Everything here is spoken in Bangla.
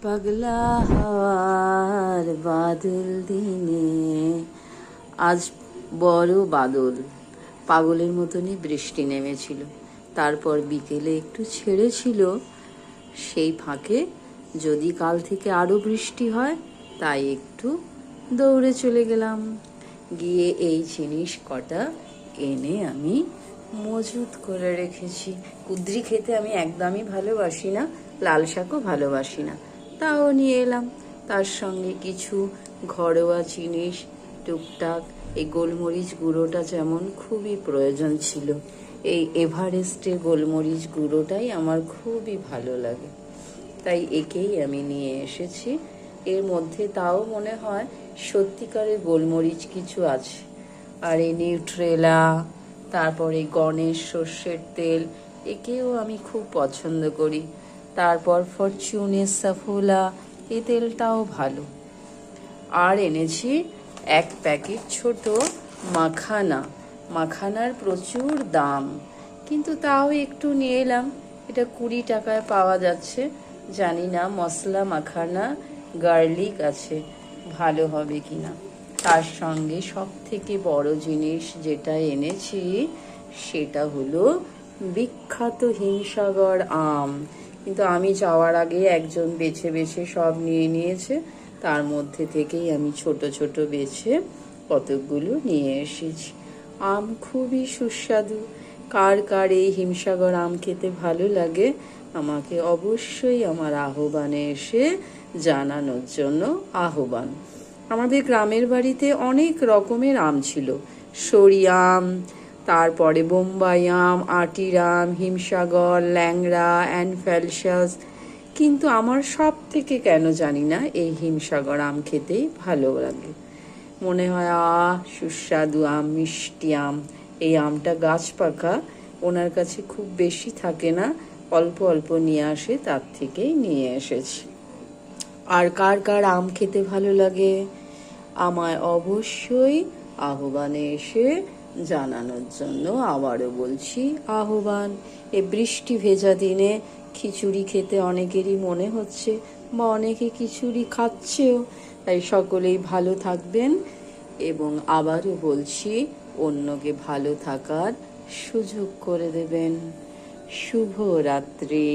পাগলা হাওয়ার বাদল দিনে। আজ বড় বাদল, পাগলের মতনই বৃষ্টি নেমেছিল। তারপর বিকেলে একটু ছেড়েছিল, সেই ফাঁকে যদি কাল থেকে আরো বৃষ্টি হয় তাই একটু দৌড়ে চলে গেলাম। গিয়ে এই জিনিস কটা এনে আমি মজুত করে রেখেছি। কুদ্রি খেতে আমি একদমই ভালোবাসি না, লাল শাকও ভালোবাসি না, তাও নিয়ে এলাম। তার সঙ্গে কিছু ঘরোয়া জিনিস টুকটাক, এই গোলমরিচ গুঁড়োটা যেমন খুবই প্রয়োজন ছিল। এই এভারেস্টের গোলমরিচ গুঁড়োটাই আমার খুবই ভালো লাগে, তাই একেই আমি নিয়ে এসেছি। এর মধ্যে তাও মনে হয় সত্যিকারের গোলমরিচ কিছু আছে। আর এই নিউট্রেলা, তারপরে গণেশ সর্ষের তেল, একেও আমি খুব পছন্দ করি। তারপর ফরচুনের সাফোলা, এই তেলটাও ভালো। আর এনেছি এক প্যাকেট ছোট মাখানা। মাখানার প্রচুর দাম, কিন্তু তাও একটু নিয়ে এলাম। এটা 20 টাকায় পাওয়া যাচ্ছে। জানি না মশলা মাখানা গার্লিক আছে, ভালো হবে কিনা। তার সঙ্গে সব থেকে বড় জিনিস যেটা এনেছি সেটা হলো বিখ্যাত হিমসাগর আম। কিন্তু আমি যাওয়ার আগে একজন বেছে বেছে সব নিয়ে নিয়েছে, তার মধ্যে থেকেই আমি ছোট ছোট বেছে কতকগুলো নিয়ে এসেছি। আম খুবই সুস্বাদু। কার কার এই হিমসাগর আম খেতে ভালো লাগে আমাকে অবশ্যই আমার আহ্বানে এসে জানানোর জন্য আহ্বান। আমাদের গ্রামের বাড়িতে অনেক রকমের আম ছিল, সরি আম, তারপরে বোম্বাই আম, আটির আম, হিমসাগর, ল্যাংড়া, অ্যানফ্যালসাস। কিন্তু আমার সব থেকে কেন জানি না এই হিমসাগর আম খেতেই ভালো লাগে। মনে হয় সুস্বাদু আম, মিষ্টি আম। এই আমটা গাছ পাকা, ওনার কাছে খুব বেশি থাকে না, অল্প অল্প নিয়ে আসে, তার থেকেই নিয়ে এসেছি। আর কার কার আম খেতে ভালো লাগে আমায় অবশ্যই আহ্বানে এসে জানানোর জন্য আবারও বলছি আহ্বান। এ বৃষ্টি ভেজা দিনে খিচুড়ি খেতে অনেকেরই মনে হচ্ছে, বা অনেকে খিচুড়ি খাচ্ছেও। তাই সকলেই ভালো থাকবেন, এবং আবারও বলছি অন্যকে ভালো থাকার সুযোগ করে দেবেন। শুভরাত্রি।